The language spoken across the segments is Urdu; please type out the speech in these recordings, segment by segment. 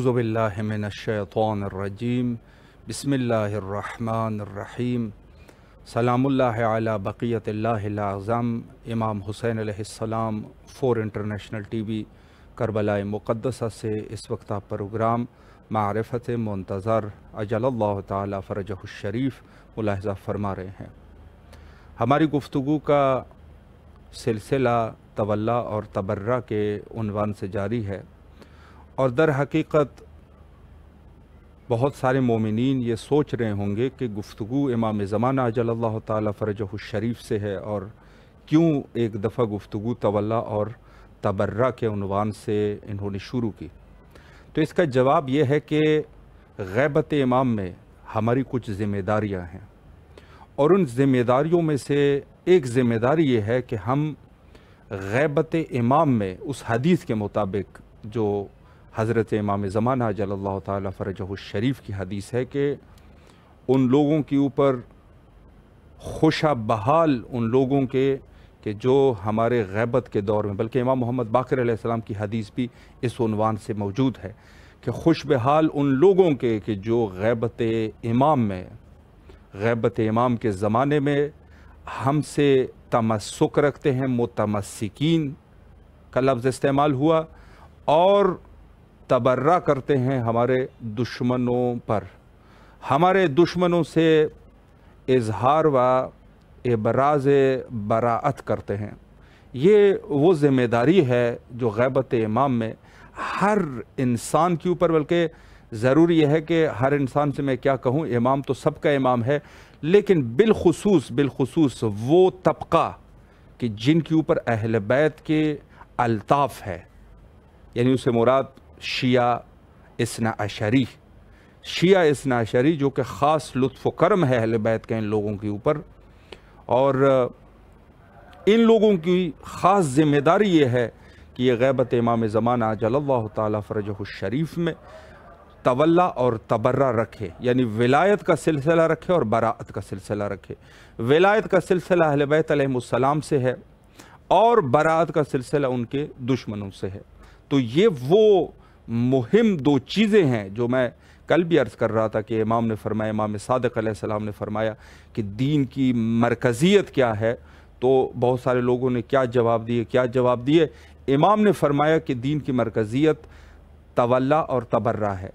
اعوذ باللہ من الشیطان الرجیم بسم اللہ الرحمن الرحیم سلام اللہ علی بقیت اللہ الاعظم امام حسین علیہ السلام 4 انٹرنیشنل ٹی وی کربلا مقدسہ سے اس وقت آپ پروگرام معرفت منتظر اجل اللہ تعالی فرجہ الشریف ملاحظہ فرما رہے ہیں۔ ہماری گفتگو کا سلسلہ تولا اور تبرہ کے عنوان سے جاری ہے، اور در حقیقت بہت سارے مومنین یہ سوچ رہے ہوں گے کہ گفتگو امام زمانہ اجل اللہ تعالی فرجہ الشریف سے ہے، اور کیوں ایک دفعہ گفتگو تولا اور تبرہ کے عنوان سے انہوں نے شروع کی۔ تو اس کا جواب یہ ہے کہ غیبت امام میں ہماری کچھ ذمہ داریاں ہیں، اور ان ذمہ داریوں میں سے ایک ذمہ داری یہ ہے کہ ہم غیبت امام میں اس حدیث کے مطابق جو حضرت امام زمانہ اجل اللہ تعالی فرجہ الشریف کی حدیث ہے کہ ان لوگوں کے اوپر خوشا بحال ان لوگوں کے کہ جو ہمارے غیبت کے دور میں، بلکہ امام محمد باقر علیہ السلام کی حدیث بھی اس عنوان سے موجود ہے کہ خوش بحال ان لوگوں کے کہ جو غیبت امام کے زمانے میں ہم سے تمسک رکھتے ہیں، متمسکین کا لفظ استعمال ہوا، اور تبرہ کرتے ہیں ہمارے دشمنوں پر، ہمارے دشمنوں سے اظہار و ابراز براعت کرتے ہیں۔ یہ وہ ذمہ داری ہے جو غیبت امام میں ہر انسان کے اوپر، بلکہ ضروری یہ ہے کہ ہر انسان سے میں کیا کہوں، امام تو سب کا امام ہے، لیکن بالخصوص وہ طبقہ کہ جن کے اوپر اہل بیت کے الطاف ہے، یعنی اسے مراد شیعہ اثنا عشری جو کہ خاص لطف و کرم ہے اہل بیت کے ان لوگوں کے اوپر، اور ان لوگوں کی خاص ذمہ داری یہ ہے کہ یہ غیبت امام زمانہ اجل اللہ تعالی فرجہ الشریف میں تولا اور تبرہ رکھے، یعنی ولایت کا سلسلہ رکھے اور براعت کا سلسلہ رکھے۔ ولایت کا سلسلہ اہل بیت علیہ السلام سے ہے، اور براعت کا سلسلہ ان کے دشمنوں سے ہے۔ تو یہ وہ مہم 2 چیزیں ہیں جو میں کل بھی عرض کر رہا تھا کہ امام نے فرمایا، امام صادق علیہ السلام نے فرمایا کہ دین کی مرکزیت کیا ہے، تو بہت سارے لوگوں نے کیا جواب دیے۔ امام نے فرمایا کہ دین کی مرکزیت تولا اور تبرہ ہے۔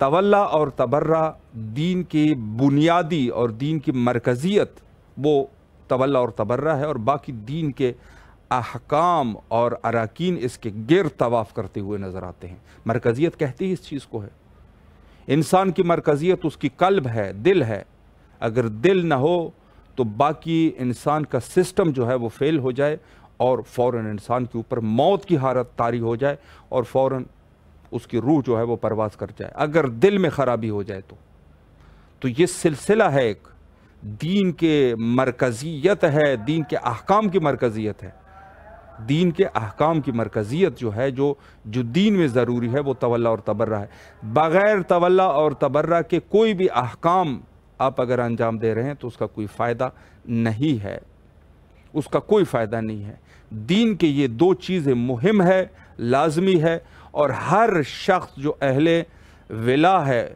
تولا اور تبرہ دین کی بنیادی اور دین کی مرکزیت وہ تولا اور تبرہ ہے، اور باقی دین کے احکام اور اراکین اس کے گرد طواف کرتے ہوئے نظر آتے ہیں۔ مرکزیت کہتے ہی اس چیز کو ہے۔ انسان کی مرکزیت اس کی قلب ہے، دل ہے۔ اگر دل نہ ہو تو باقی انسان کا سسٹم جو ہے وہ فیل ہو جائے، اور فوراً انسان کے اوپر موت کی حالت طاری ہو جائے، اور فوراً اس کی روح جو ہے وہ پرواز کر جائے اگر دل میں خرابی ہو جائے تو یہ سلسلہ ہے، ایک دین کے مرکزیت ہے، دین کے احکام کی مرکزیت ہے۔ دین کے احکام کی مرکزیت جو ہے جو دین میں ضروری ہے وہ تولا اور تبرہ ہے۔ بغیر تولا اور تبرہ کے کوئی بھی احکام آپ اگر انجام دے رہے ہیں تو اس کا کوئی فائدہ نہیں ہے، اس کا کوئی فائدہ نہیں ہے۔ دین کے یہ 2 چیزیں مہم ہے، لازمی ہے، اور ہر شخص جو اہل ولا ہے،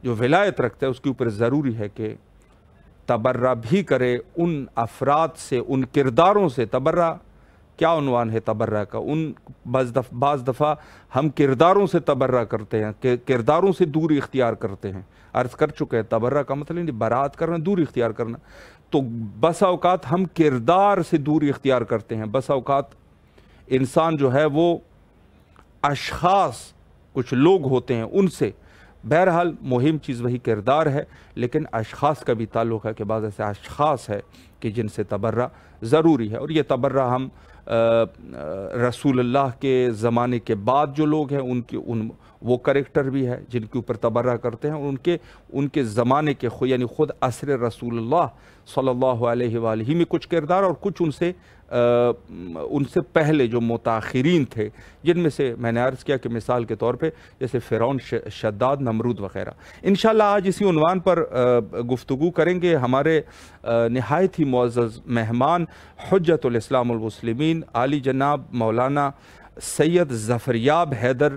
جو ولایت رکھتا ہے، اس کے اوپر ضروری ہے کہ تبرہ بھی کرے ان افراد سے، ان کرداروں سے۔ تبرہ کیا عنوان ہے تبرہ کا؟ بعض دفعہ ہم کرداروں سے تبرہ کرتے ہیں، کہ کرداروں سے دوری اختیار کرتے ہیں۔ عرض کر چکے ہیں تبرہ کا مطلب نہیں برات کرنا، دوری اختیار کرنا۔ تو بس اوقات ہم کردار سے دوری اختیار کرتے ہیں، بس اوقات انسان جو ہے وہ اشخاص، کچھ لوگ ہوتے ہیں ان سے، بہرحال مہم چیز وہی کردار ہے، لیکن اشخاص کا بھی تعلق ہے کہ بعض ایسے اشخاص ہے کہ جن سے تبرہ ضروری ہے، اور یہ تبرہ ہم رسول اللہ کے زمانے کے بعد جو لوگ ہیں وہ کریکٹر بھی ہے جن کے اوپر تبرہ کرتے ہیں، اور ان کے زمانے کے یعنی خود عصر رسول اللہ صلی اللہ علیہ وآلہ میں کچھ کردار، اور کچھ ان سے پہلے جو متاخرین تھے، جن میں سے میں نے عرض کیا کہ مثال کے طور پہ جیسے فرعون، شداد، نمرود وغیرہ۔ انشاءاللہ آج اسی عنوان پر گفتگو کریں گے۔ ہمارے نہایت ہی معزز مہمان حجت الاسلام والمسلمین عالی جناب مولانا سید ظفریاب حیدر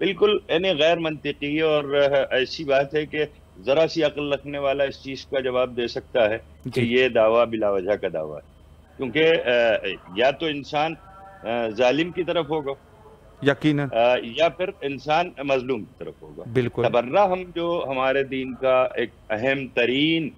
بالکل یعنی غیر منطقی اور ایسی بات ہے کہ ذرا سی عقل رکھنے والا اس چیز کا جواب دے سکتا ہے کہ جی یہ دعویٰ بلا وجہ کا دعویٰ ہے، کیونکہ یا تو انسان ظالم کی طرف ہوگا، یقیناً، یا پھر انسان مظلوم کی طرف ہوگا۔ بالکل، تبرہ ہم جو ہمارے دین کا ایک اہم ترین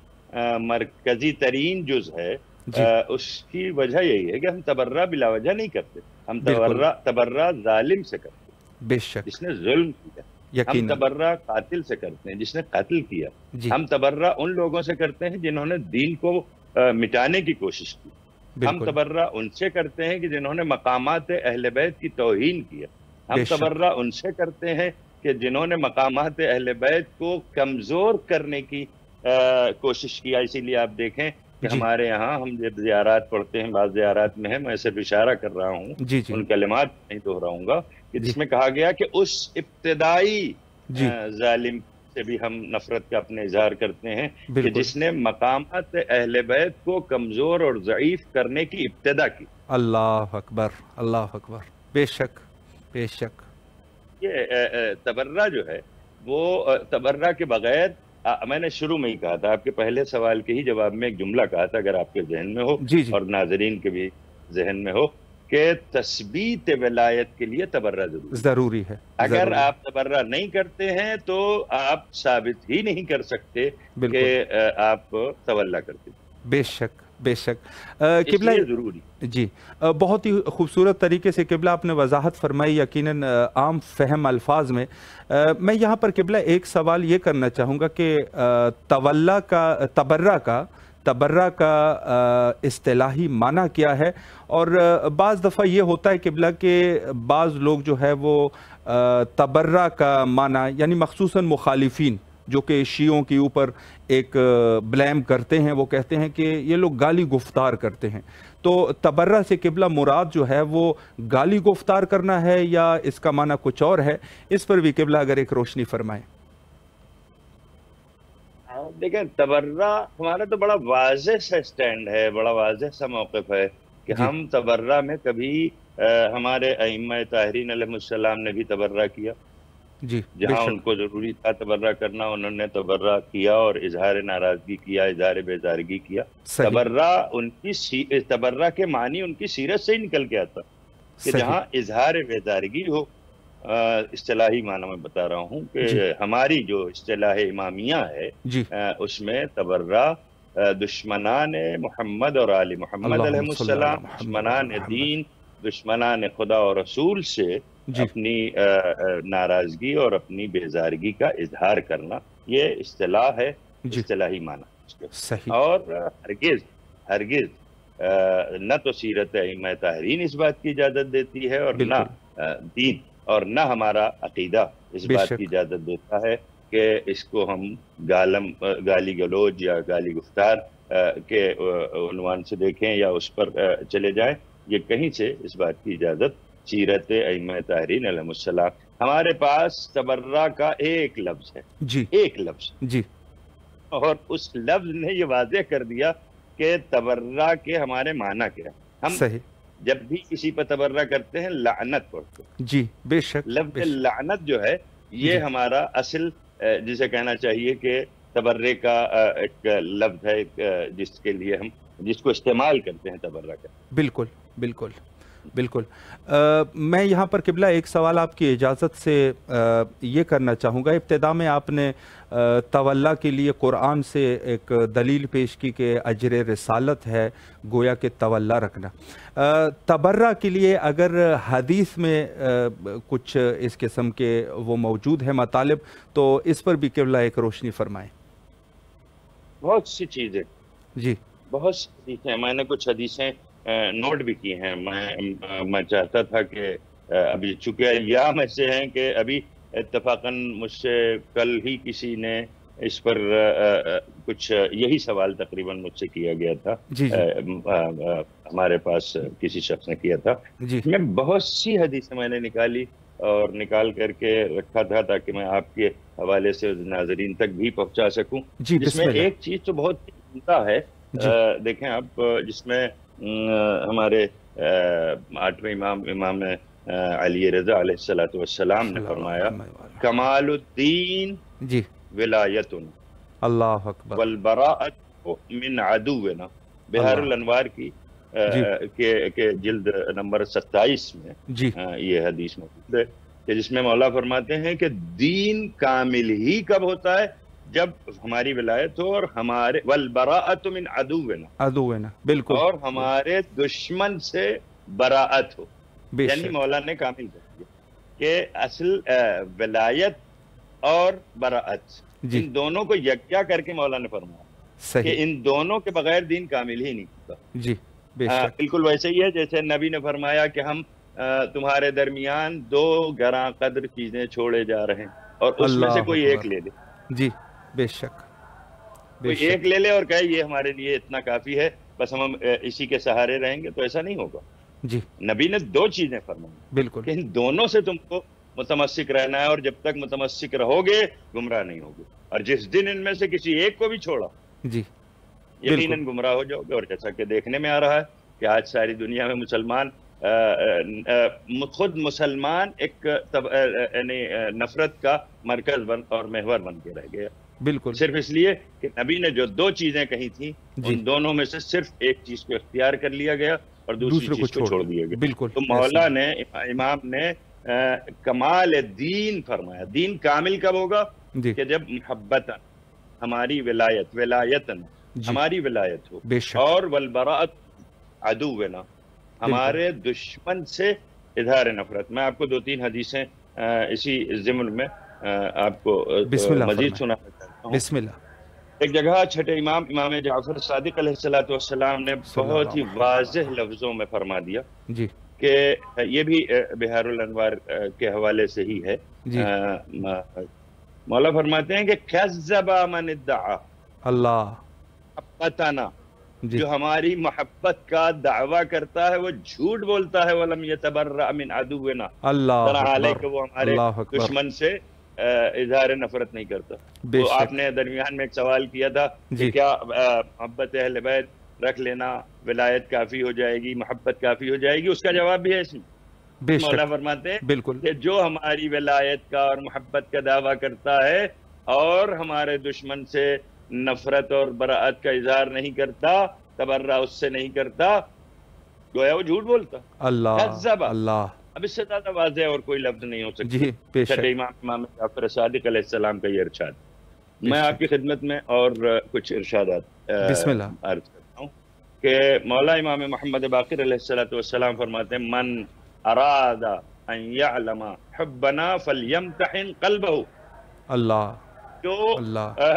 مرکزی ترین جز ہے، جی اس کی وجہ یہی ہے کہ ہم تبرہ بلا وجہ نہیں کرتے، ہم بالکل، تبرہ ظالم سے کرتے ہیں بے شک، جس نے ظلم کیا، ہم یقیناً، تبرہ قاتل سے کرتے ہیں جس نے قتل کیا، جی ہم تبرہ ان لوگوں سے کرتے ہیں جنہوں نے دین کو مٹانے کی کوشش کی، ہم بالکل، تبرہ ان سے کرتے ہیں کہ جنہوں نے مقامات اہل بیت کی توہین کیا، بے ہم شک، تبرہ ان سے کرتے ہیں کہ جنہوں نے مقامات اہل بیت کو کمزور کرنے کی کوشش کیا۔ اسی لیے آپ دیکھیں کہ جی ہمارے یہاں ہم جب زیارات پڑھتے ہیں، بعض زیارات میں ہے، میں صرف اشارہ کر رہا ہوں، جی جی ان کلمات نہیں دہراؤں گا، کہ جی جس میں کہا گیا کہ اس ابتدائی جی ظالم سے بھی ہم نفرت کا اپنے اظہار کرتے ہیں کہ بالکل، جس نے مقامات اہل بیت کو کمزور اور ضعیف کرنے کی ابتدا کی۔ اللہ اکبر، اللہ اکبر، بے شک، بے شک، یہ تبرہ جو ہے وہ تبرہ کے بغیر، میں نے شروع میں ہی کہا تھا، آپ کے پہلے سوال کے ہی جواب میں ایک جملہ کہا تھا، اگر آپ کے ذہن میں ہو جی جی اور ناظرین کے بھی ذہن میں ہو، کہ تثبیت ولایت کے لیے تبرہ ضروری ہے۔ ضروری ہے، اگر ضروری، آپ تبرہ نہیں کرتے ہیں تو آپ ثابت ہی نہیں کر سکتے کہ بالکل، آپ تولا کرتے ہیں، بے شک، بے شک، اس قبلہ، لیے ضروری۔ جی، بہت ہی خوبصورت طریقے سے قبلہ آپ نے وضاحت فرمائی، یقیناً عام فہم الفاظ میں۔ میں یہاں پر قبلہ ایک سوال یہ کرنا چاہوں گا کہ تبرہ کا اصطلاحی معنی کیا ہے؟ اور بعض دفعہ یہ ہوتا ہے قبلہ کہ بعض لوگ جو ہے وہ تبرہ کا معنی، یعنی مخصوصاً مخالفین جو کہ شیعوں کے اوپر ایک بلیم کرتے ہیں، وہ کہتے ہیں کہ یہ لوگ گالی گفتار کرتے ہیں، تو تبرہ سے قبلہ مراد جو ہے وہ گالی گفتار کرنا ہے یا اس کا معنی کچھ اور ہے؟ اس پر بھی قبلہ اگر ایک روشنی فرمائیں۔ دیکھیں، تبرہ ہمارا تو بڑا واضح سا اسٹینڈ ہے، بڑا واضح سا موقف ہے کہ جی ہم تبرہ میں کبھی ہمارے ائمہ طاہرین علیہ السلام نے بھی تبرہ کیا، جی بے جہاں ان شک، کو ضروری تھا تبرہ کرنا انہوں نے تبرہ کیا اور اظہار ناراضگی کیا، اظہار بیزارگی کیا۔ صحیح، تبرہ کے معنی ان کی سیرت سے ہی نکل کے آتا کہ صحیح، جہاں اظہار بیزارگی ہو، اصطلاحی معنی میں بتا رہا ہوں جی کہ ہماری جو اصطلاح امامیہ ہے، جی، اس میں تبرہ دشمنان محمد اور آل محمد علیہ اللہم صلی علی السلام، محمد و علی دشمنان محمد، دین، دشمنان خدا اور رسول سے جی اپنی ناراضگی اور اپنی بیزارگی کا اظہار کرنا، یہ اصطلاح ہے، جی، اصطلاحی معنی اس کے۔ صحیح، اور ہرگز نہ تو سیرت ائمہ طاہرین اس بات کی اجازت دیتی ہے، اور نہ بالکل، دین اور نہ ہمارا عقیدہ اس بے بات کی شک، اجازت دیتا ہے کہ اس کو ہم گالی گلوج یا گالی گفتار کے عنوان سے دیکھیں یا اس پر چلے جائیں۔ یہ کہیں سے اس بات کی اجازت سیرت ائمہ طاہرین علیہ السلام۔ ہمارے پاس تبرہ کا ایک لفظ ہے، جی ایک لفظ، جی اور اس لفظ نے یہ واضح کر دیا کہ تبرہ کے ہمارے معنی کیا ہے۔ ہم صحیح، جب بھی کسی پر تبرہ کرتے ہیں لعنت پڑھتے ہیں۔ جی بے شک، لفظ بے شک، لعنت جو ہے یہ جی ہمارا اصل، جسے کہنا چاہیے کہ تبرے کا ایک لفظ ہے، جس کے لیے ہم جس کو استعمال کرتے ہیں تبرہ کا۔ بالکل، بالکل، بالکل، میں یہاں پر قبلہ ایک سوال آپ کی اجازت سے یہ کرنا چاہوں گا۔ ابتدا میں آپ نے تولا کے لیے قرآن سے ایک دلیل پیش کی کہ اجر رسالت ہے گویا کہ تولا رکھنا۔ تبرہ کے لیے اگر حدیث میں کچھ اس قسم کے وہ موجود ہے مطالب تو اس پر بھی قبلہ ایک روشنی فرمائیں۔ بہت سی چیزیں، جی بہت سی حدیثیں، میں نے کچھ حدیثیں نوٹ بھی کی ہیں۔ میں چاہتا تھا کہ ابھی چونکہ ایام ایسے ہیں کہ ابھی اتفاقاً مجھ سے کل ہی کسی نے اس پر کچھ یہی سوال تقریباً مجھ سے کیا گیا تھا، جی جی ہمارے پاس کسی شخص نے کیا تھا۔ جی میں بہت سی حدیثیں میں نے نکالی اور نکال کر کے رکھا تھا تاکہ میں آپ کے حوالے سے ناظرین تک بھی پہنچا سکوں، جی، جس بسم میں اللہ، ایک چیز تو بہت عمدہ ہے۔ جی دیکھیں آپ، جس میں ہمارے 8ویں امام علی رضا علیہ الصلوۃ والسلام نے فرمایا کمال الدین جی ولایتنا اللہ اکبر والبراءۃ من عدونا، بحار الانوار کی کہ جلد نمبر 27 میں جی یہ حدیث موجود ہے کہ جس میں مولا فرماتے ہیں کہ دین کامل ہی کب ہوتا ہے؟ جب ہماری ولایت ہو اور ہمارے والبراءۃ من عدونا بالکل، اور ہمارے دشمن سے براءت ہو، یعنی مولا نے کامل کر دیا کہ اصل ولایت اور براءت ان دونوں کو یکجا کر کے مولا نے فرمایا کہ ان دونوں کے بغیر دین کامل ہی نہیں ہوتا۔ جی بالکل ویسے ہی ہے جیسے نبی نے فرمایا کہ ہم تمہارے درمیان 2 گراں قدر چیزیں چھوڑے جا رہے ہیں اور اس میں سے کوئی ایک لے لے۔ جی بے شک، کوئی ایک لے لے اور کہے یہ ہمارے لیے اتنا کافی ہے، بس ہم اسی کے سہارے رہیں گے، تو ایسا نہیں ہوگا۔ جی نبی نے 2 چیزیں فرمائی بالکل کہ ان دونوں سے تم کو متمسک رہنا ہے، اور جب تک متمسک رہو گے گمراہ نہیں ہوگے، اور جس دن ان میں سے کسی ایک کو بھی چھوڑا جی یقیناً گمراہ ہو جاؤ گے۔ اور جیسا کہ دیکھنے میں آ رہا ہے کہ آج ساری دنیا میں مسلمان خود مسلمان ایک نفرت کا مرکز اور محور بن کے رہ گیا، بالکل صرف اس لیے کہ نبی نے جو 2 چیزیں کہی تھیں ان دونوں میں سے صرف ایک چیز کو اختیار کر لیا گیا اور دوسری چیز کو چھوڑ دیا گیا۔ بالکل، تو مولا نے امام نے کمال دین فرمایا۔ دین کامل کب ہوگا؟ کہ جب محبت ہماری ولایت ہماری ولایت ہو، اور والبراءت عدونا ہمارے دشمن سے اظہار نفرت۔ میں آپ کو 2-3 حدیثیں اسی ضمن میں آپ کو مزید سنانا چاہتا ہوں۔ بسم اللہ۔ ایک جگہ چھٹے امام جعفر صادق علیہ السلام نے بہت ہی واضح لفظوں میں فرما دیا جی کہ یہ بھی بحار الانوار کے حوالے سے ہی ہے۔ مولا فرماتے ہیں کہ کذب من ادعا اللہ محبتنا، جو ہماری محبت کا دعویٰ کرتا ہے وہ جھوٹ بولتا ہے، وَلَمْ يَتَبَرَّأْ مِنْ عَدُوِّنَا، کہ وہ ہمارے دشمن سے اظہار نفرت نہیں کرتا۔ تو آپ نے درمیان میں ایک سوال کیا تھا کہ کیا محبت اہل بیت رکھ لینا ولایت کافی ہو جائے گی، محبت کافی ہو جائے گی؟ اس کا جواب بھی ہے اس میں۔ مولا فرماتے ہیں کہ جو ہماری ولایت کا اور محبت کا دعویٰ کرتا ہے اور ہمارے دشمن سے نفرت اور براءت کا اظہار نہیں کرتا، تبرہ اس سے نہیں کرتا، گویا وہ جھوٹ بولتا۔ اللہ اب اس سے زیادہ واضح اور کوئی لفظ نہیں ہو سکتا۔ جی بے شک، امام جعفر صادق علیہ السلام کا یہ ارشاد۔ میں آپ کی خدمت میں اور کچھ ارشادات بسم اللہ عرض کرتا ہوں کہ مولا امام محمد باقر علیہ السلام فرماتے ہیں من اراد ان یعلم حبنا فلیمتحن قلبہ، اللہ جو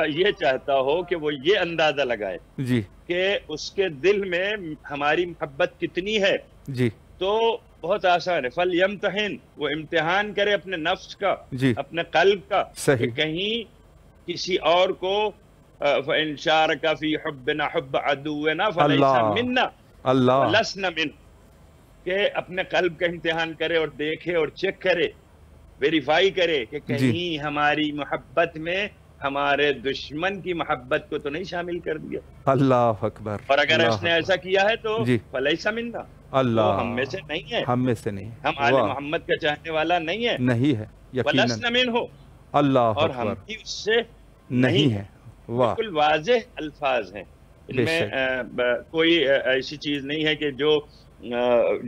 یہ چاہتا ہو کہ وہ یہ اندازہ لگائے جی کہ اس کے دل میں ہماری محبت کتنی ہے، جی تو بہت آسان ہے۔ فَلْيَمْتَحِن، وہ امتحان کرے اپنے نفس کا، جی اپنے قلب کا، صحیح، کہ کہیں کسی اور کو فَإِن شَارَكَ فِي حُبِّنَا حُبَّ عَدُوِّنَا فَلَيْسَ مِنَّا وَلَسْنَ مِنْهُ، کہ اپنے قلب کا امتحان کرے اور دیکھے اور چیک کرے، ویریفائی کرے کہ کہیں ہماری محبت میں ہمارے دشمن کی محبت کو تو نہیں شامل کر دیا۔ اللہ اکبر۔ اور اگر اس نے ایسا کیا ہے تو فَلَيْسَ مِنَّا، وہ ہم میں سے نہیں ہے، ہم میں سے نہیں، ہم آل محمد کا چاہنے والا نہیں ہے، نہیں ہے یقیناً، وَلَسْنَ مِنْهُ، اللہ اور ہم بھی اس سے نہیں ہے۔ بالکل واضح الفاظ ہیں، ان میں کوئی ایسی چیز نہیں ہے کہ جو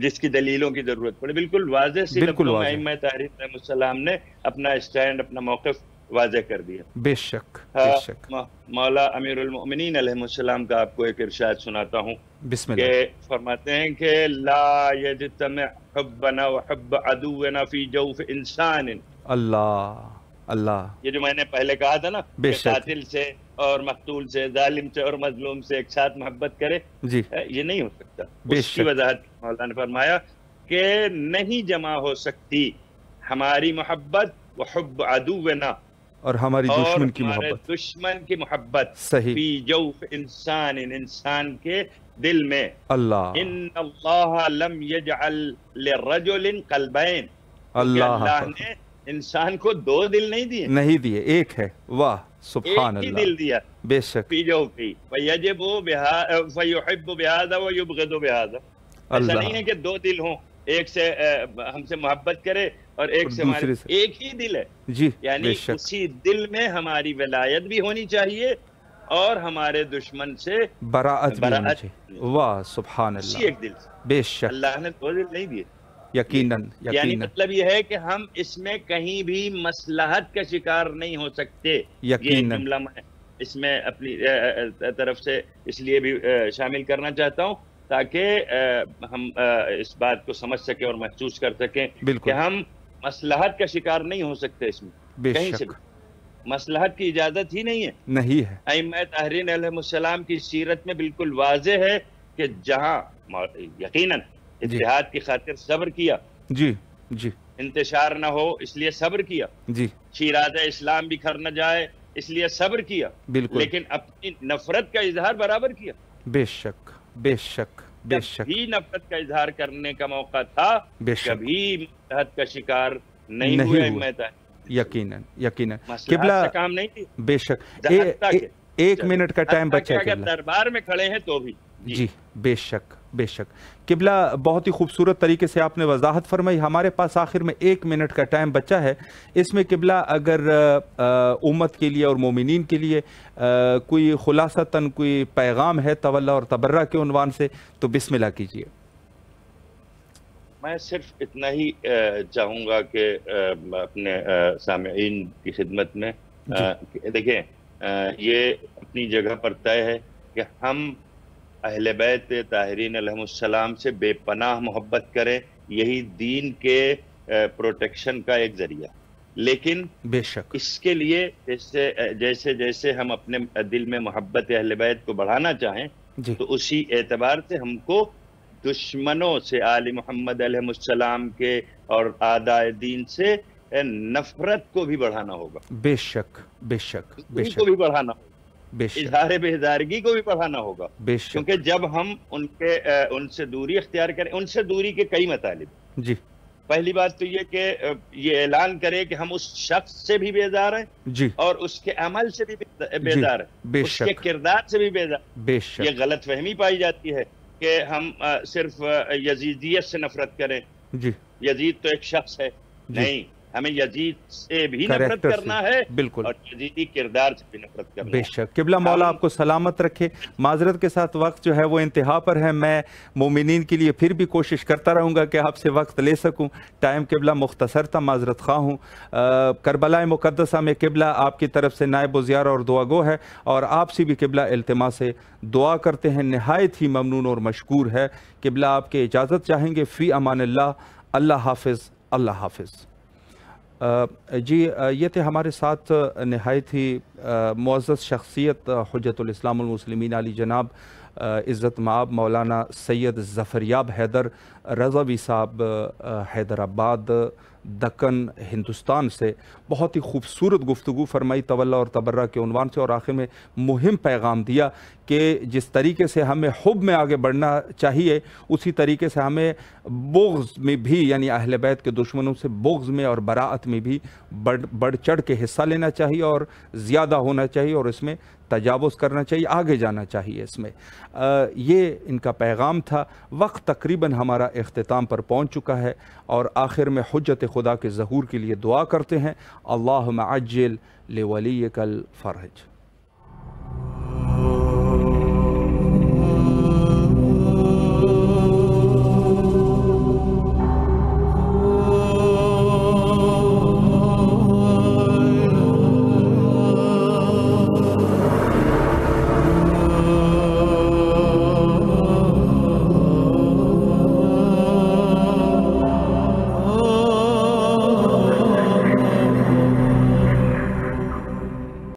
جس کی دلیلوں کی ضرورت پڑے، بالکل واضح سی لفظوں میں ائمہ تحریر علیہ السلام نے اپنا اسٹینڈ، اپنا موقف واضح کر دیا۔ بے شک بے شک۔ مولا امیر المؤمنین علیہ السلام کا آپ کو ایک ارشاد سناتا ہوں، بسم اللہ، کہ فرماتے ہیں کہ لا یجتمع حبنا وحب عدونا فی جوف انسان، اللہ اللہ، یہ جو میں نے پہلے کہا تھا نا کہ قاتل سے اور مقتول سے، ظالم سے اور مظلوم سے ایک ساتھ محبت کرے، جی یہ نہیں ہو سکتا۔ اس کی وضاحت مولا نے فرمایا کہ نہیں جمع ہو سکتی ہماری محبت وحب عدونا، اور ہماری دشمن کی محبت، دشمن کی محبت، صحیح، فی جوف انسان، انسان کے دل میں۔ اللہ، ان اللہ لم یجعل للرجل قلبین، اللہ نے انسان کو 2 دل نہیں دیے، نہیں دیے، ایک ہے، واہ سبحان اللہ، ایک ہی دل دیا، بے شک، فی جوفی فیجب فیحب بہذا ویبغض بہذا۔ ایسا نہیں ہے کہ 2 دل ہوں ایک سے ہم سے محبت کرے اور ایک سے ہمارے ایک ہی دل ہے جی یعنی اسی دل میں ہماری ولایت بھی ہونی چاہیے اور ہمارے دشمن سے براعت بھی ہونی چاہیے. واہ سبحان اسی اللہ. ایک دل سے. بے شک اللہ نے دو دل نہیں دیے. یقیناً یعنی مطلب یہ ہے کہ ہم اس میں کہیں بھی مصلحت کا شکار نہیں ہو سکتے. یہ جملہ میں اس میں اپنی طرف سے اس لیے بھی شامل کرنا چاہتا ہوں تاکہ ہم اس بات کو سمجھ سکیں اور محسوس کر سکیں کہ ہم مصلحت کا شکار نہیں ہو سکتے اس میں کہیں سے بھی. مصلحت کی اجازت ہی نہیں ہے. ائمہ طاہرین علیہ السلام کی سیرت میں بالکل واضح ہے کہ جہاں یقیناً اتحاد کی خاطر صبر کیا, جی انتشار نہ ہو اس لیے صبر کیا, جی شیراز اسلام بکھر نہ جائے اس لیے صبر کیا, بالکل, لیکن اپنی نفرت کا اظہار برابر کیا. بے شک بے شک بے شک. بھی نفرت کا اظہار کرنے کا موقع تھا, کبھی مصلحت کا شکار نہیں ہوئے ائمہ طاہرین. یقیناً یقیناً قبلہ کام نہیں تھی. بے شک. ایک منٹ کا ٹائم بچا ہے اگر دربار میں کھڑے ہیں تو بھی. جی بے شک بے شک. قبلہ بہت ہی خوبصورت طریقے سے آپ نے وضاحت فرمائی. ہمارے پاس آخر میں 1 منٹ کا ٹائم بچا ہے. اس میں قبلہ اگر امت کے لیے اور مومنین کے لیے کوئی خلاصتاً کوئی پیغام ہے تولا اور تبرہ کے عنوان سے تو بسم اللہ کیجیے. میں صرف اتنا ہی چاہوں گا کہ اپنے سامعین کی خدمت میں دیکھیں, یہ اپنی جگہ پر طے ہے کہ ہم اہل بیت طاہرین علیہ السلام سے بے پناہ محبت کریں, یہی دین کے پروٹیکشن کا ایک ذریعہ. لیکن بے شک اس کے لیے جیسے جیسے ہم اپنے دل میں محبت اہل بیت کو بڑھانا چاہیں تو اسی اعتبار سے ہم کو دشمنوں سے, آل محمد علیہ السلام کے اور اعداء دین سے نفرت کو بھی بڑھانا ہوگا. بے شک بے شک بے شک کو بھی بڑھانا ہوگا, بے شک اظہار بےدارگی کو بھی بڑھانا ہوگا. بے شک, کیونکہ جب ہم ان سے دوری اختیار کریں, ان سے دوری کے کئی مطالب. جی پہلی بات تو یہ کہ یہ اعلان کرے کہ ہم اس شخص سے بھی بیزار ہیں, جی, اور اس کے عمل سے بھی بیزار ہیں, اس کے کردار سے بھی بیزار. بے شک یہ غلط فہمی پائی جاتی ہے کہ ہم صرف یزیدیت سے نفرت کریں. جی, یزید تو ایک شخص ہے, نہیں, ہمیں یزید سے بھی نفرت کرنا ہے, بالکل, اور یزیدی کردار سے بھی نفرت کرنا ہے. بے شک. قبلہ مولا آپ کو سلامت رکھے. معذرت کے ساتھ وقت جو ہے وہ انتہا پر ہے. میں مومنین کے لیے پھر بھی کوشش کرتا رہوں گا کہ آپ سے وقت لے سکوں. ٹائم قبلہ مختصر تھا, معذرت خواہ ہوں. کربلا مقدسہ میں قبلہ آپ کی طرف سے نائب وزیارہ اور دعا گو ہے, اور آپ سے بھی قبلہ التماس سے دعا کرتے ہیں. نہایت ہی ممنون اور مشکور ہے. قبلہ آپ کے اجازت چاہیں گے. فی امان اللہ. اللہ حافظ. اللہ حافظ. جی, یہ تھے ہمارے ساتھ نہایت ہی معزز شخصیت حجت الاسلام المسلمین علی جناب عزت مآب مولانا سید ظفریاب حیدر رضوی صاحب, حیدرآباد, دکن, ہندوستان سے. بہت ہی خوبصورت گفتگو فرمائی تولا اور تبرہ کے عنوان سے, اور آخر میں مہم پیغام دیا کہ جس طریقے سے ہمیں حب میں آگے بڑھنا چاہیے اسی طریقے سے ہمیں بغض میں بھی, یعنی اہل بیت کے دشمنوں سے بغض میں اور براعت میں بھی بڑھ چڑھ کے حصہ لینا چاہیے, اور زیادہ ہونا چاہیے, اور اس میں تجاوز کرنا چاہیے, آگے جانا چاہیے. اس میں یہ ان کا پیغام تھا. وقت تقریباً ہمارا اختتام پر پہنچ چکا ہے, اور آخر میں حجت خدا کے ظہور کے لیے دعا کرتے ہیں. اللہم عجل لولیک الفرج.